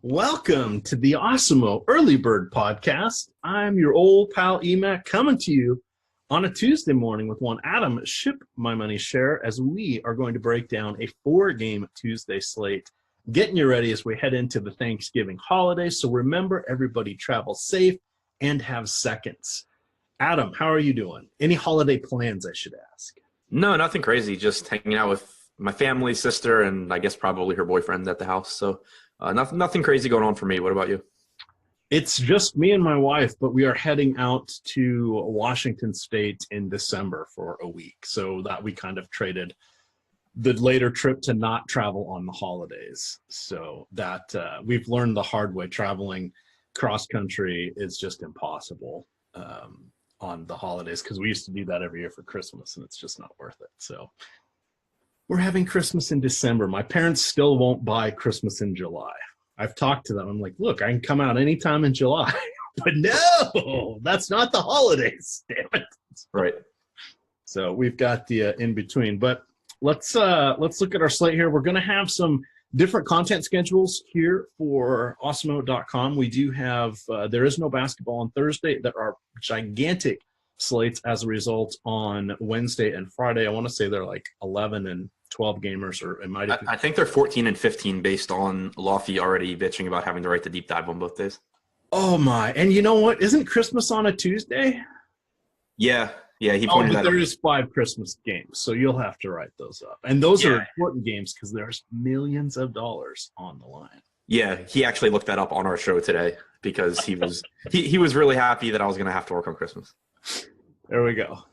Welcome to the Awesemo Early Bird Podcast. I'm your old pal Emac coming to you on a Tuesday morning with one Adam Ship My Money Share as we are going to break down a 4-game Tuesday slate, getting you ready as we head into the Thanksgiving holiday. So remember, everybody travel safe and have seconds. Adam, how are you doing? Any holiday plans, I should ask? No, nothing crazy. Just hanging out with my family, sister, and I guess probably her boyfriend at the house. So nothing crazy going on for me. What about you? It's just me and my wife, but we are heading out to Washington State in December for a week. So that we kind of traded the later trip to not travel on the holidays. So that we've learned the hard way. Traveling cross country is just impossible on the holidays because we used to do that every year for Christmas, and it's just not worth it. So we're having Christmas in December. My parents still won't buy Christmas in July. I've talked to them. I'm like, look, I can come out anytime in July. But no, that's not the holidays, damn it. Right. So we've got the in-between. But let's look at our slate here. We're going to have some different content schedules here for Awesemo.com. We do have there is no basketball on Thursday. There are gigantic slates as a result on Wednesday and Friday. I want to say they're like 11 and 12 gamers, or it might have been. I think they're 14 and 15 based on Lofty already bitching about having to write the deep dive on both days. Oh my. And you know what? Isn't Christmas on a Tuesday? Yeah, he pointed that out. There is 5 Christmas games, so you'll have to write those up. And those are important games because there's millions of dollars on the line. Yeah, he actually looked that up on our show today because he was he was really happy that I was going to have to work on Christmas. There we go.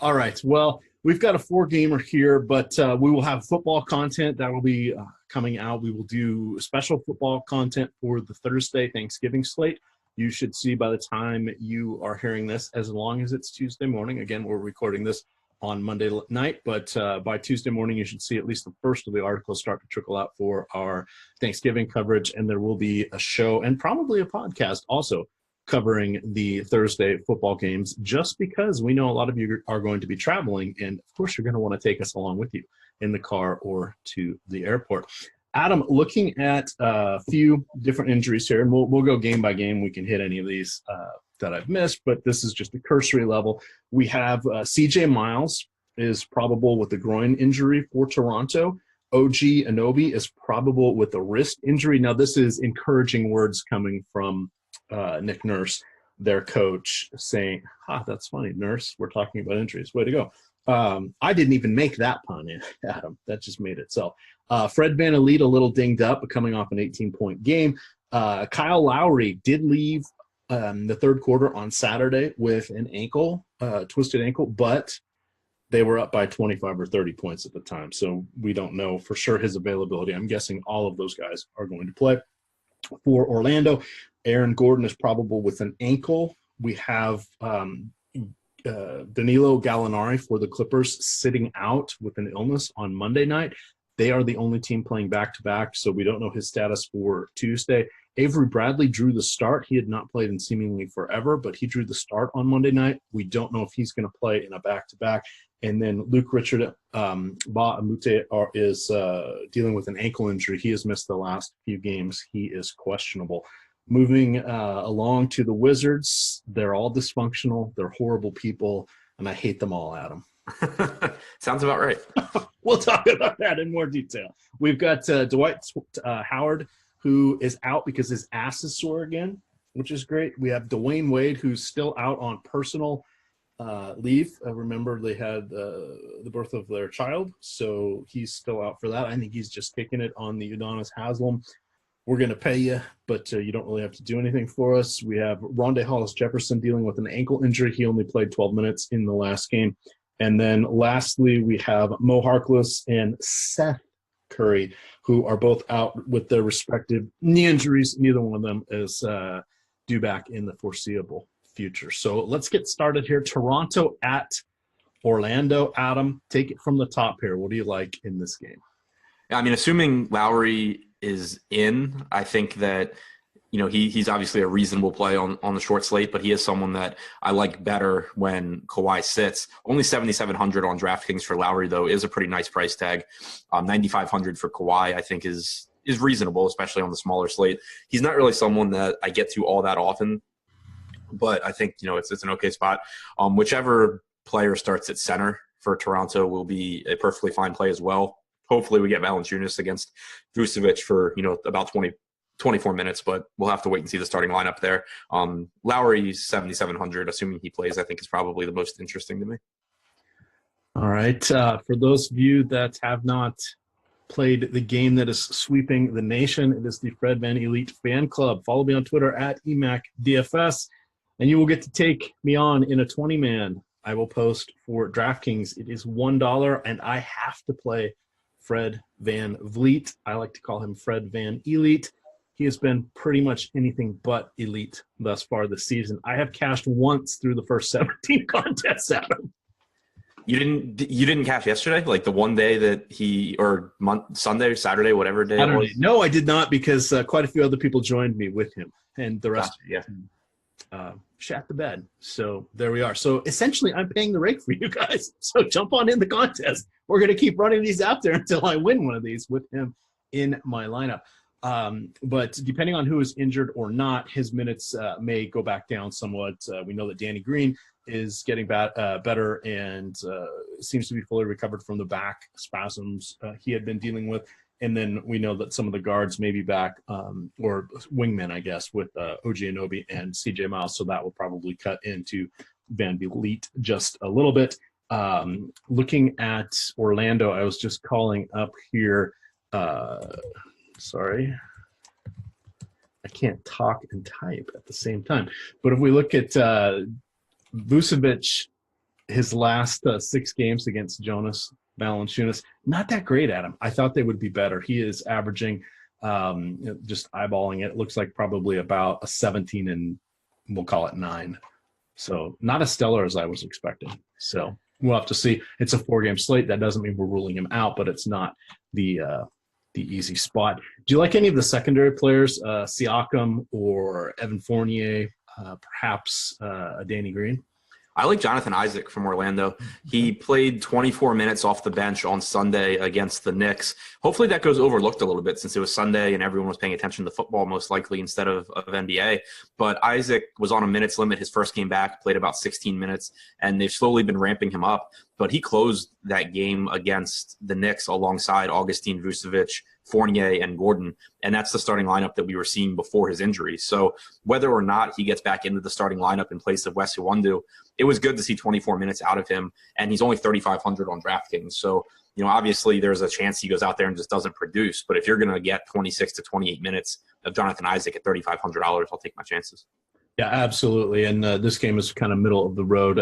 All right. Well, we've got a 4-gamer here, but we will have football content that will be coming out. We will do special football content for the Thursday Thanksgiving slate. You should see by the time you are hearing this, as long as it's Tuesday morning. Again, we're recording this on Monday night, but by Tuesday morning, you should see at least the first of the articles start to trickle out for our Thanksgiving coverage, and there will be a show and probably a podcast also covering the Thursday football games, just because we know a lot of you are going to be traveling, and of course you're going to want to take us along with you in the car or to the airport. Adam, looking at a few different injuries here, and we'll go game by game. We can hit any of these that I've missed, but this is just a cursory level. We have CJ Miles is probable with a groin injury for Toronto. OG Anunoby is probable with a wrist injury. Now, this is encouraging words coming from Nick Nurse, their coach, saying, that's funny, Nurse, we're talking about injuries. Way to go. I didn't even make that pun, Adam. That just made itself. Fred VanVleet, a little dinged up, but coming off an 18-point game. Kyle Lowry did leave the third quarter on Saturday with an ankle, twisted ankle, but they were up by 25 or 30 points at the time, so we don't know for sure his availability. I'm guessing all of those guys are going to play. For Orlando, Aaron Gordon is probable with an ankle. We have Danilo Gallinari for the Clippers sitting out with an illness on Monday night. They are the only team playing back-to-back, so we don't know his status for Tuesday. Avery Bradley drew the start. He had not played in seemingly forever, but he drew the start on Monday night. We don't know if he's going to play in a back-to-back. And then Luke Richard Ba-Amute is dealing with an ankle injury. He has missed the last few games. He is questionable. Moving along to the Wizards, they're all dysfunctional. They're horrible people, and I hate them all, Adam. Sounds about right. We'll talk about that in more detail. We've got Dwight Howard, who is out because his ass is sore again, which is great. We have Dwyane Wade, who's still out on personal leave. Remember, they had the birth of their child, so he's still out for that. I think he's just kicking it on the Udonis Haslem. We're going to pay you, but you don't really have to do anything for us. We have Rondé Hollis-Jefferson dealing with an ankle injury. He only played 12 minutes in the last game. And then lastly, we have Mo Harkless and Seth Curry, who are both out with their respective knee injuries. Neither one of them is due back in the foreseeable future. So let's get started here. Toronto at Orlando. Adam, take it from the top here. What do you like in this game? I mean, assuming Lowry is in, I think that, you know, he's obviously a reasonable play on the short slate, but he is someone that I like better when Kawhi sits. Only 7,700 on DraftKings for Lowry, though, is a pretty nice price tag. 9,500 for Kawhi, I think, is is reasonable, especially on the smaller slate. He's not really someone that I get to all that often, but I think, it's an okay spot. Whichever player starts at center for Toronto will be a perfectly fine play as well. Hopefully we get Valanciunas against Vucevic for, about 24 minutes, but we'll have to wait and see the starting lineup there. Lowry's 7,700, assuming he plays, I think is probably the most interesting to me. All right. For those of you that have not played the game that is sweeping the nation, it is the Fred Van Elite Fan Club. Follow me on Twitter at EMACDFS, and you will get to take me on in a 20-man. I will post for DraftKings. It is $1, and I have to play Fred Van Vliet. I like to call him Fred Van Elite. He has been pretty much anything but elite thus far this season. I have cashed once through the first 17 contests, Adam. You didn't cash yesterday, like the one day that Sunday or Saturday, whatever day it was? No, I did not, because quite a few other people joined me with him, and the rest shat the bed. So there we are. So essentially, I'm paying the rake for you guys. So jump on in the contest. We're going to keep running these out there until I win one of these with him in my lineup. But depending on who is injured or not, his minutes may go back down somewhat. We know that Danny Green is getting better and seems to be fully recovered from the back spasms he had been dealing with. And then we know that some of the guards may be back, or wingmen, I guess, with OG Anunoby and CJ Miles. So that will probably cut into Van Vliet just a little bit. Looking at Orlando, I was just calling up here. Sorry, I can't talk and type at the same time. But if we look at Vucevic, his last 6 games against Jonas Valanciunas, not that great, Adam. I thought they would be better. He is averaging, just eyeballing it, looks like probably about a 17 and we'll call it 9. So not as stellar as I was expecting. So we'll have to see. It's a 4-game slate. That doesn't mean we're ruling him out, but it's not the easy spot. Do you like any of the secondary players, Siakam or Evan Fournier, perhaps Danny Green? I like Jonathan Isaac from Orlando. He played 24 minutes off the bench on Sunday against the Knicks. Hopefully that goes overlooked a little bit since it was Sunday and everyone was paying attention to football most likely instead of NBA. But Isaac was on a minutes limit his first game back, played about 16 minutes, and they've slowly been ramping him up. But he closed that game against the Knicks alongside Augustin Vucevic, Fournier, and Gordon. And that's the starting lineup that we were seeing before his injury. So whether or not he gets back into the starting lineup in place of Wes Iwundu, it was good to see 24 minutes out of him. And he's only 3,500 on DraftKings. So, obviously there's a chance he goes out there and just doesn't produce. But if you're going to get 26 to 28 minutes of Jonathan Isaac at $3,500, I'll take my chances. Yeah, absolutely. And this game is kind of middle of the road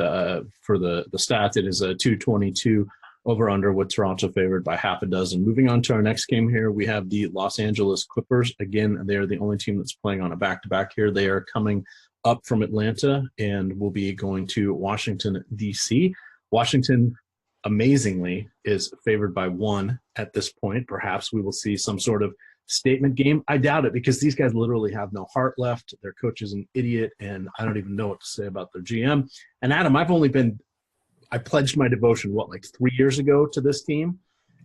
for the stats. It is a 222 over-under with Toronto favored by half a dozen. Moving on to our next game here, we have the Los Angeles Clippers. Again, they're the only team that's playing on a back-to-back here. They are coming up from Atlanta and will be going to Washington, D.C. Washington, amazingly, is favored by 1 at this point. Perhaps we will see some sort of statement game. I doubt it, because these guys literally have no heart left. Their coach is an idiot, and I don't even know what to say about their GM. And Adam, I pledged my devotion, 3 years ago to this team?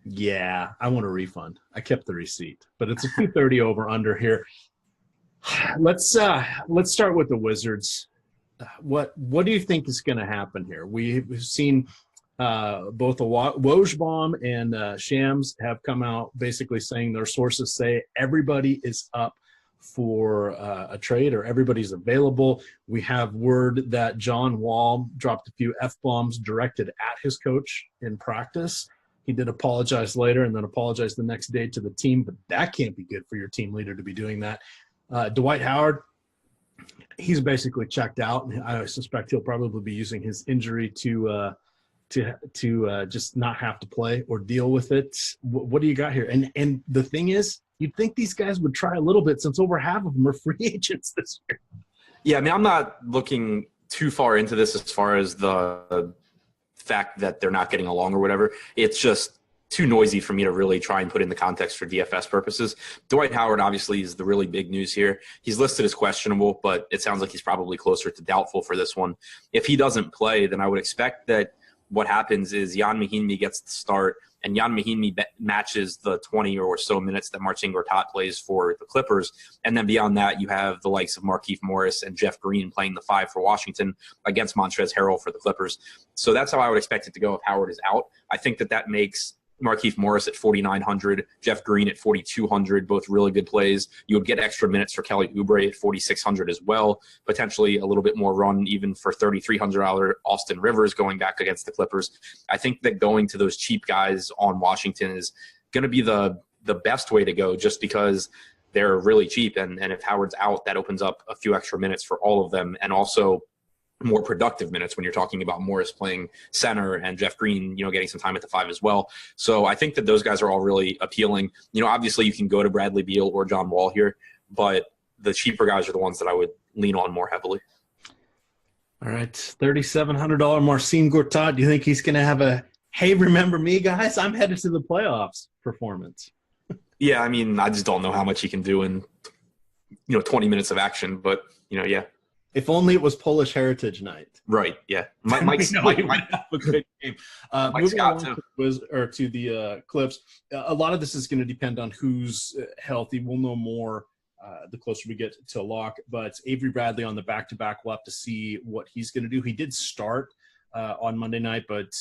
Yeah, I want a refund. I kept the receipt. But it's a 230 over under here. Let's start with the Wizards. What do you think is going to happen here? We've seen both Wojbaum and Shams have come out basically saying their sources say everybody is up for a trade, or everybody's available. We have word that John Wall dropped a few F-bombs directed at his coach in practice. He did apologize later and then apologize the next day to the team, but that can't be good for your team leader to be doing that. Dwight Howard, he's basically checked out, and I suspect he'll probably be using his injury to just not have to play or deal with it. What do you got here? And the thing is, you'd think these guys would try a little bit, since over half of them are free agents this year. Yeah, I'm not looking too far into this as far as the fact that they're not getting along or whatever. It's just too noisy for me to really try and put in the context for DFS purposes. Dwight Howard obviously is the really big news here. He's listed as questionable, but it sounds like he's probably closer to doubtful for this one. If he doesn't play, then I would expect that what happens is Jan Mahinmi gets the start, and Jan Mahinmi matches the 20 or so minutes that Marcin Gortat plays for the Clippers. And then beyond that, you have the likes of Markieff Morris and Jeff Green playing the 5 for Washington against Montrezl Harrell for the Clippers. So that's how I would expect it to go if Howard is out. I think that makes Markieff Morris at 4,900, Jeff Green at 4,200, both really good plays. You would get extra minutes for Kelly Oubre at 4,600 as well, potentially a little bit more run even for $3,300 Austin Rivers going back against the Clippers. I think that going to those cheap guys on Washington is going to be the best way to go, just because they're really cheap. And if Howard's out, that opens up a few extra minutes for all of them, and also more productive minutes when you're talking about Morris playing center and Jeff Green, getting some time at the 5 as well. So I think that those guys are all really appealing. Obviously you can go to Bradley Beal or John Wall here, but the cheaper guys are the ones that I would lean on more heavily. All right, $3,700 Marcin Gortat. Do you think he's going to have a, hey, remember me, guys? I'm headed to the playoffs performance? Yeah, I just don't know how much he can do in 20 minutes of action, but yeah. If only it was Polish Heritage Night. Right, yeah. Mike have a good game. Moving on to the Clips, a lot of this is going to depend on who's healthy. We'll know more the closer we get to lock. But Avery Bradley on the back-to-back, we'll have to see what he's going to do. He did start on Monday night, but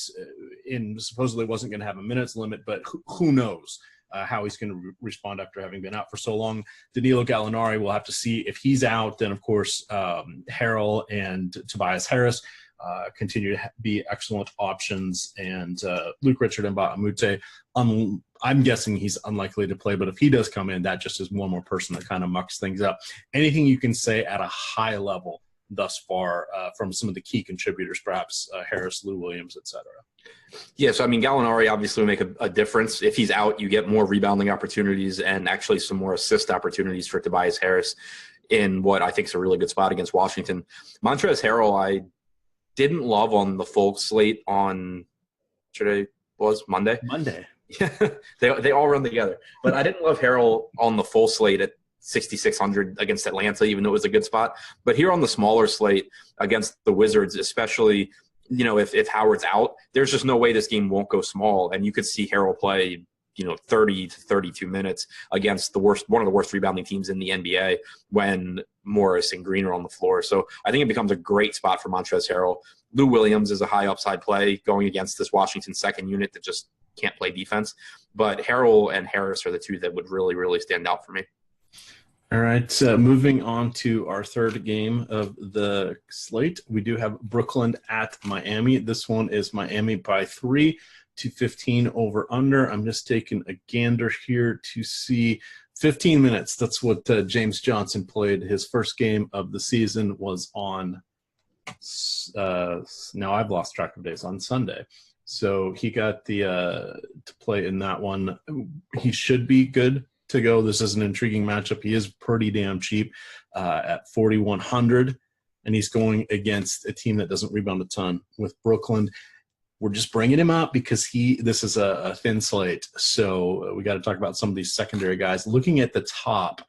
supposedly wasn't going to have a minutes limit. But who knows how he's going to respond after having been out for so long. Danilo Gallinari, we'll have to see if he's out. Then, of course, Harrell and Tobias Harris continue to be excellent options. And Luke Richard and Mbah-a-Moute, I'm guessing he's unlikely to play. But if he does come in, that just is one more person that kind of mucks things up. Anything you can say at a high level thus far from some of the key contributors, perhaps Harris, Lou Williams, et cetera? Yeah, so Gallinari obviously will make a difference. If he's out, you get more rebounding opportunities and actually some more assist opportunities for Tobias Harris in what I think is a really good spot against Washington. Montrezl Harrell, I didn't love on the full slate on Monday. Yeah, they all run together. But I didn't love Harrell on the full slate at 6,600 against Atlanta, even though it was a good spot. But here on the smaller slate against the Wizards, especially, if Howard's out, there's just no way this game won't go small. And you could see Harrell play, 30 to 32 minutes against one of the worst rebounding teams in the NBA when Morris and Green are on the floor. So I think it becomes a great spot for Montrezl Harrell. Lou Williams is a high upside play going against this Washington second unit that just can't play defense. But Harrell and Harris are the two that would really, really stand out for me. All right, moving on to our third game of the slate. We do have Brooklyn at Miami. This one is Miami by 3, 215 over under. I'm just taking a gander here to see 15 minutes. That's what James Johnson played. His first game of the season was on, now I've lost track of days, on Sunday. So he got the to play in that one. He should be good to go. This is an intriguing matchup. He is pretty damn cheap at 4,100, and he's going against a team that doesn't rebound a ton with Brooklyn. We're just bringing him up because this is a thin slate, so we got to talk about some of these secondary guys. Looking at the top,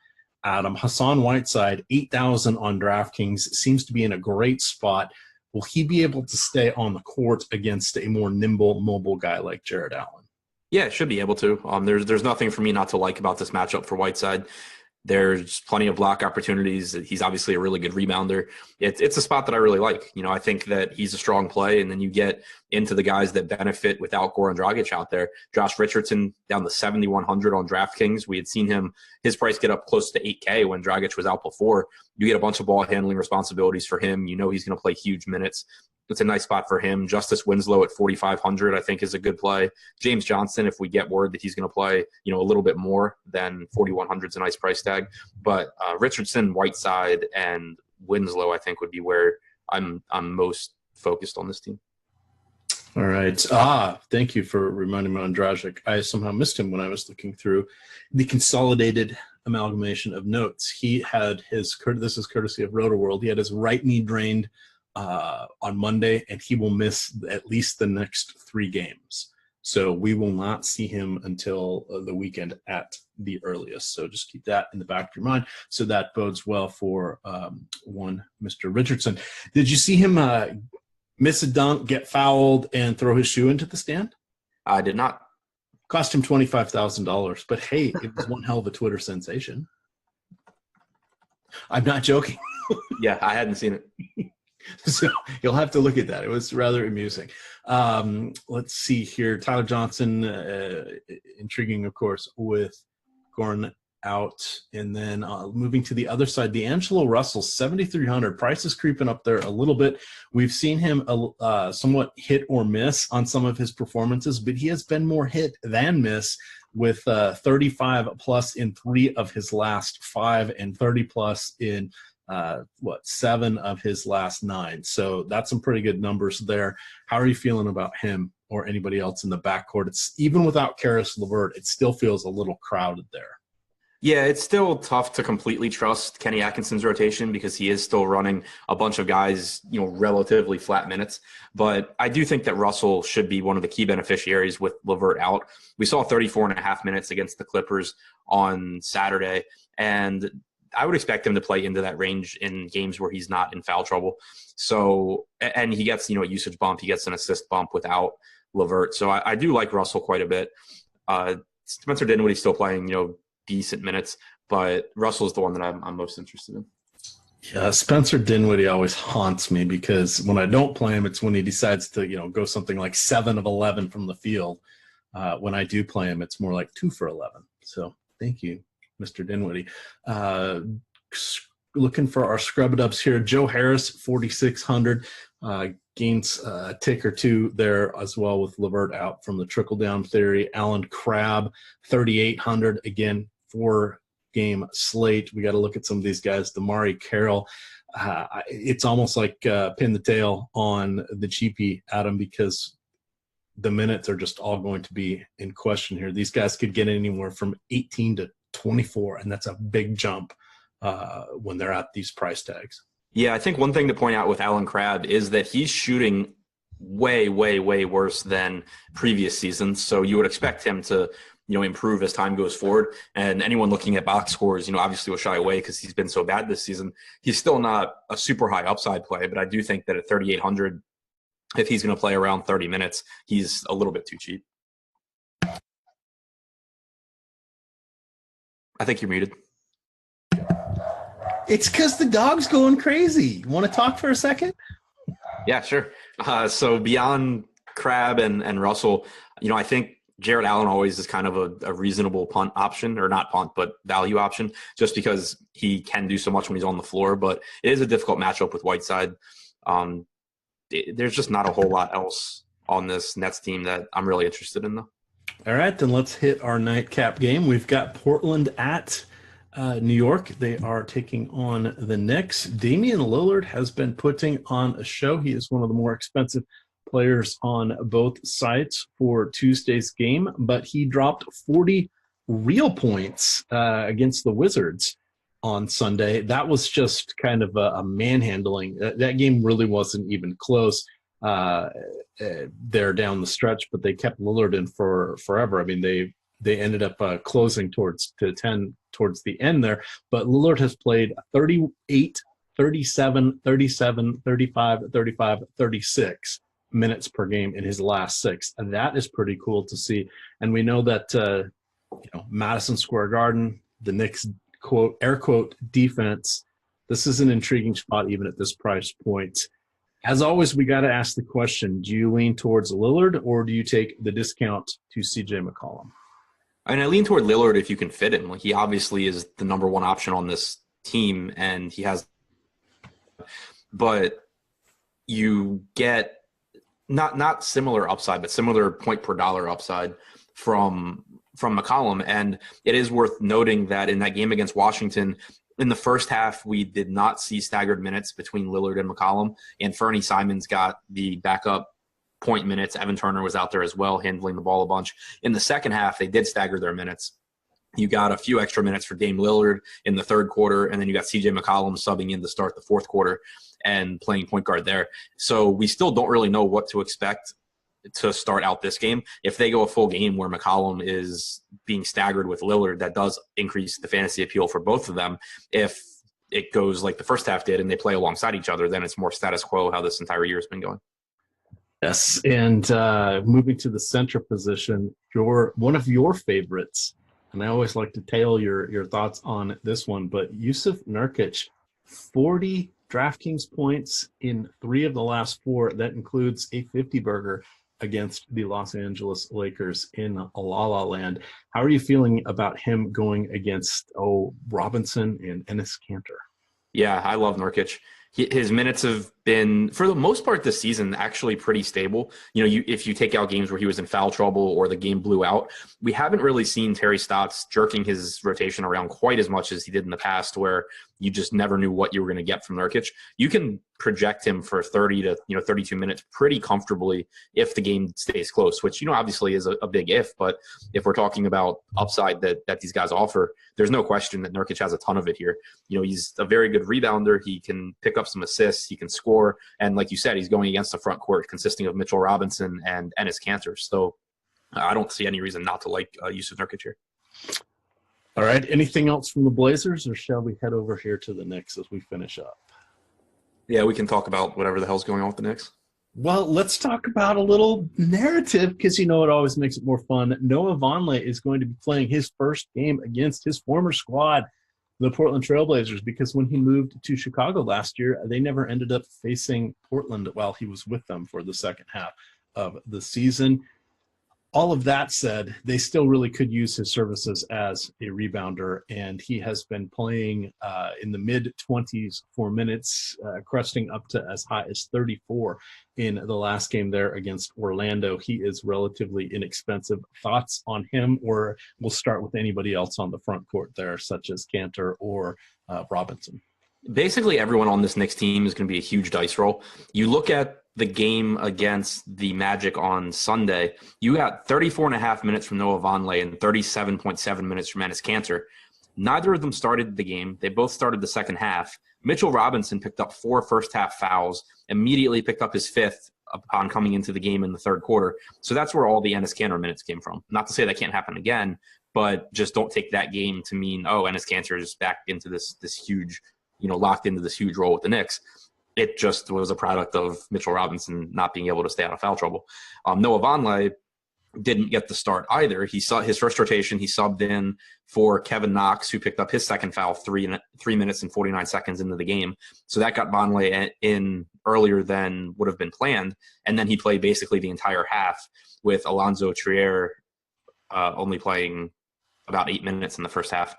Adam, Hassan Whiteside, 8,000 on DraftKings, seems to be in a great spot. Will he be able to stay on the court against a more nimble, mobile guy like Jared Allen? Yeah, should be able to. There's nothing for me not to like about this matchup for Whiteside. There's plenty of block opportunities. He's obviously a really good rebounder. It's a spot that I really like. I think that he's a strong play, and then you get into the guys that benefit without Goran Dragic out there. Josh Richardson down to 7,100 on DraftKings. We had seen his price get up close to 8K when Dragic was out before. You get a bunch of ball handling responsibilities for him. He's going to play huge minutes. It's a nice spot for him. Justice Winslow at 4,500, I think, is a good play. James Johnson, if we get word that he's going to play, a little bit more than 4,100 is a nice price tag. But Richardson, Whiteside, and Winslow, I think, would be where I'm most focused on this team. All right. Thank you for reminding me on Dragic. I somehow missed him when I was looking through the consolidated amalgamation of notes. He had this is courtesy of RotoWorld. He had his right knee drained on Monday, and he will miss at least the next 3 games. So we will not see him until the weekend at the earliest. So just keep that in the back of your mind. So that bodes well for one Mr. Richardson. Did you see him miss a dunk, get fouled, and throw his shoe into the stand? I did not. Cost him $25,000, but hey, it was one hell of a Twitter sensation. I'm not joking. Yeah, I hadn't seen it. So you'll have to look at that. It was rather amusing. Let's see here. Tyler Johnson, intriguing, of course, with Goran out. And then moving to the other side, D'Angelo Russell, 7,300. Price is creeping up there a little bit. We've seen him somewhat hit or miss on some of his performances, but he has been more hit than miss with 35-plus in 3 of his last 5 and 30-plus in 7 of his last 9. So that's some pretty good numbers there. How are you feeling about him or anybody else in the backcourt? It's even without Karis LeVert, it still feels a little crowded there. Yeah, it's still tough to completely trust Kenny Atkinson's rotation because he is still running a bunch of guys, relatively flat minutes. But I do think that Russell should be one of the key beneficiaries with LeVert out. We saw 34.5 minutes against the Clippers on Saturday, and I would expect him to play into that range in games where he's not in foul trouble. So, and he gets, a usage bump, he gets an assist bump without LeVert. So I do like Russell quite a bit. Spencer Dinwiddie's still playing, decent minutes, but Russell's the one that I'm most interested in. Yeah, Spencer Dinwiddie always haunts me because when I don't play him, it's when he decides to, go something like 7 of 11 from the field. When I do play him, it's more like 2 for 11. So thank you, Mr. Dinwiddie. Looking for our scrub dubs here. Joe Harris, 4,600. Gains a tick or two there as well with LeVert out from the trickle-down theory. Alan Crabbe, 3,800. Again, 4-game slate. We got to look at some of these guys. DeMarre Carroll. It's almost like pin the tail on the GP, Adam, because the minutes are just all going to be in question here. These guys could get anywhere from 18 to 24, and that's a big jump when they're at these price tags. Yeah, I think one thing to point out with Alan Crabbe is that he's shooting way, way, way worse than previous seasons. So you would expect him to, improve as time goes forward. And anyone looking at box scores, obviously will shy away because he's been so bad this season. He's still not a super high upside play, but I do think that at 3,800, if he's going to play around 30 minutes, he's a little bit too cheap. I think you're muted. It's because the dog's going crazy. Want to talk for a second? Yeah, sure. So beyond Crabbe and Russell, I think Jared Allen always is kind of a reasonable punt option, or not punt, but value option, just because he can do so much when he's on the floor. But it is a difficult matchup with Whiteside. There's just not a whole lot else on this Nets team that I'm really interested in, though. All right, then let's hit our nightcap game. We've got Portland at New York. They are taking on the Knicks. Damian Lillard has been putting on a show. He is one of the more expensive players on both sides for Tuesday's game, but he dropped 40 real points against the Wizards on Sunday. That was just kind of a manhandling. That game really wasn't even close there down the stretch, but they kept Lillard in for forever. I mean, they ended up closing towards the end there, but Lillard has played 38, 37, 37, 35, 35, 36 minutes per game in his last 6, and that is pretty cool to see. And we know that Madison Square Garden, the Knicks quote air quote defense, this is an intriguing spot even at this price point. As always, we got to ask the question: do you lean towards Lillard or do you take the discount to CJ McCollum? I mean, I lean toward Lillard if you can fit him. Like, he obviously is the number one option on this team, and he has. But you get not similar upside, but similar point per dollar upside from McCollum. And it is worth noting that in that game against Washington, in the first half, we did not see staggered minutes between Lillard and McCollum, and Fernie Simons got the backup point minutes. Evan Turner was out there as well, handling the ball a bunch. In the second half, they did stagger their minutes. You got a few extra minutes for Dame Lillard in the third quarter, and then you got CJ McCollum subbing in to start the fourth quarter and playing point guard there. So we still don't really know what to expect to start out this game. If they go a full game where McCollum is being staggered with Lillard, that does increase the fantasy appeal for both of them. If it goes like the first half did and they play alongside each other, then it's more status quo how this entire year has been going. Yes, and moving to the center position, one of your favorites, and I always like to tail your thoughts on this one, but Yusuf Nurkic, 40 DraftKings points in 3 of the last 4. That includes a 50-burger against the Los Angeles Lakers in La La Land. How are you feeling about him going against Robinson and Enes Kanter? Yeah, I love Nurkic. His minutes have been, for the most part this season, actually pretty stable. If you take out games where he was in foul trouble or the game blew out, we haven't really seen Terry Stotts jerking his rotation around quite as much as he did in the past, where you just never knew what you were going to get from Nurkic. You can project him for 30 to 32 minutes pretty comfortably if the game stays close, which obviously is a big if. But if we're talking about upside that these guys offer, there's no question that Nurkic has a ton of it here. He's a very good rebounder. He can pick up some assists. He can score. And like you said, he's going against a front court consisting of Mitchell Robinson and Enes Kanter. So I don't see any reason not to like Yusuf Nurkic here. All right. Anything else from the Blazers, or shall we head over here to the Knicks as we finish up? Yeah, we can talk about whatever the hell's going on with the Knicks. Well, let's talk about a little narrative because, it always makes it more fun. Noah Vonleh is going to be playing his first game against his former squad, the Portland Trailblazers, because when he moved to Chicago last year, they never ended up facing Portland while he was with them for the second half of the season. All of that said, they still really could use his services as a rebounder, and he has been playing in the mid-20s for minutes, cresting up to as high as 34 in the last game there against Orlando. He is relatively inexpensive. Thoughts on him, or we'll start with anybody else on the front court there, such as Kanter or Robinson? Basically, everyone on this Knicks team is going to be a huge dice roll. You look at the game against the Magic on Sunday, you got 34.5 minutes from Noah Vonleh and 37.7 minutes from Enes Kanter. Neither of them started the game. They both started the second half. Mitchell Robinson picked up 4 first-half fouls, immediately picked up his 5th upon coming into the game in the third quarter. So that's where all the Enes Kanter minutes came from. Not to say that can't happen again, but just don't take that game to mean, Enes Kanter is back into this huge, locked into this huge role with the Knicks. It just was a product of Mitchell Robinson not being able to stay out of foul trouble. Noah Vonleh didn't get the start either. He saw his first rotation. He subbed in for Kevin Knox, who picked up his second foul 3 minutes and 49 seconds into the game. So that got Vonleh in earlier than would have been planned. And then he played basically the entire half with Alonzo Trier only playing about 8 minutes in the first half.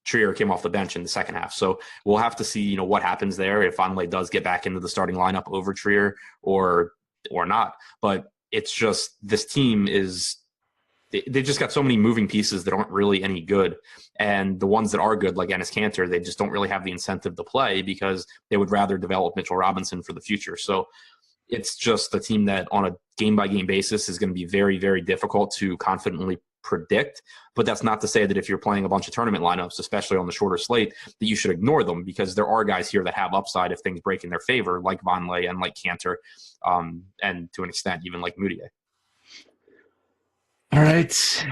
Trier came off the bench in the second half. So we'll have to see, what happens there if Vonleh does get back into the starting lineup over Trier or not. But it's just this team they just got so many moving pieces that aren't really any good. And the ones that are good, like Enes Kanter, they just don't really have the incentive to play because they would rather develop Mitchell Robinson for the future. So it's just a team that on a game-by-game basis is going to be very, very difficult to confidently predict. But that's not to say that if you're playing a bunch of tournament lineups, especially on the shorter slate, that you should ignore them, because there are guys here that have upside if things break in their favor, like Vonleh and like Kanter, and to an extent even like Moutier. All right.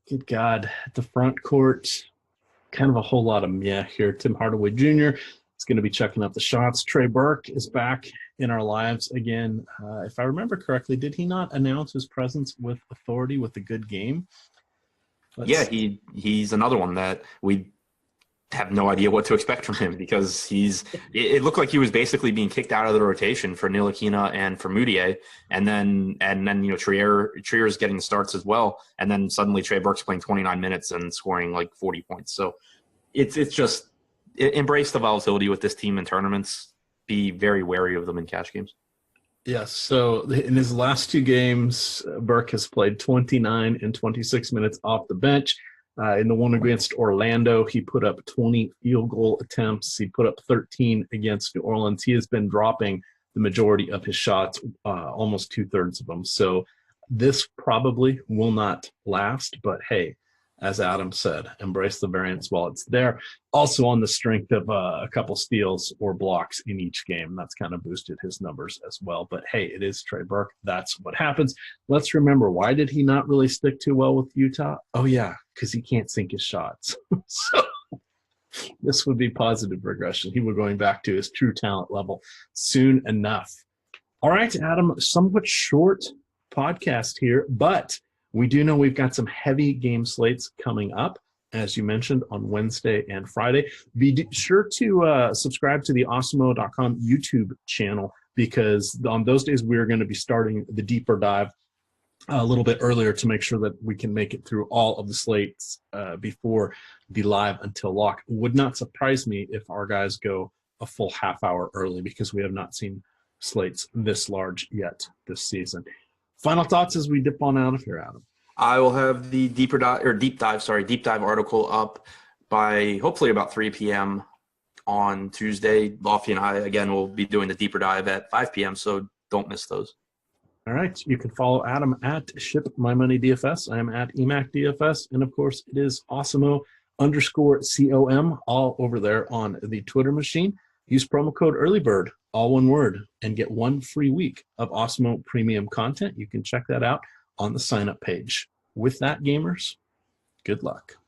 Good God. The front court, kind of a whole lot of meh here. Tim Hardaway Jr. is going to be checking up the shots. Trey Burke is back in our lives again. If I remember correctly, did he not announce his presence with authority with a good game? He's another one that we have no idea what to expect from him, because it looked like he was basically being kicked out of the rotation for Ntilikina and for Moutier, and then Trier's getting the starts as well, and then suddenly Trey Burke's playing 29 minutes and scoring like 40 points. So it's just embrace the volatility with this team in tournaments. Be very wary of them in cash games. Yes. So in his last 2 games, Burke has played 29 and 26 minutes off the bench. In the one against Orlando, he put up 20 field goal attempts. He put up 13 against New Orleans. He has been dropping the majority of his shots, almost 2/3 of them. So this probably will not last, but hey, as Adam said, embrace the variance while it's there. Also on the strength of a couple steals or blocks in each game. That's kind of boosted his numbers as well. But hey, it is Trey Burke. That's what happens. Let's remember, why did he not really stick too well with Utah? Oh, yeah, because he can't sink his shots. So this would be positive regression. He would going back to his true talent level soon enough. All right, Adam, somewhat short podcast here, but we do know we've got some heavy game slates coming up, as you mentioned, on Wednesday and Friday. Be sure to subscribe to the Awesemo.com YouTube channel, because on those days we're going to be starting the deeper dive a little bit earlier to make sure that we can make it through all of the slates before the live until lock. Would not surprise me if our guys go a full half hour early, because we have not seen slates this large yet this season. Final thoughts as we dip on out of here, Adam. I will have the deep dive article up by hopefully about 3 p.m. on Tuesday. Lofty and I, again, will be doing the deeper dive at 5 p.m., so don't miss those. All right. You can follow Adam at ShipMyMoneyDFS. I am at EMACDFS. And, of course, it is Awesemo_COM all over there on the Twitter machine. Use promo code EARLYBIRD, all one word, and get 1 free week of Awesemo premium content. You can check that out on the sign-up page. With that, gamers, good luck.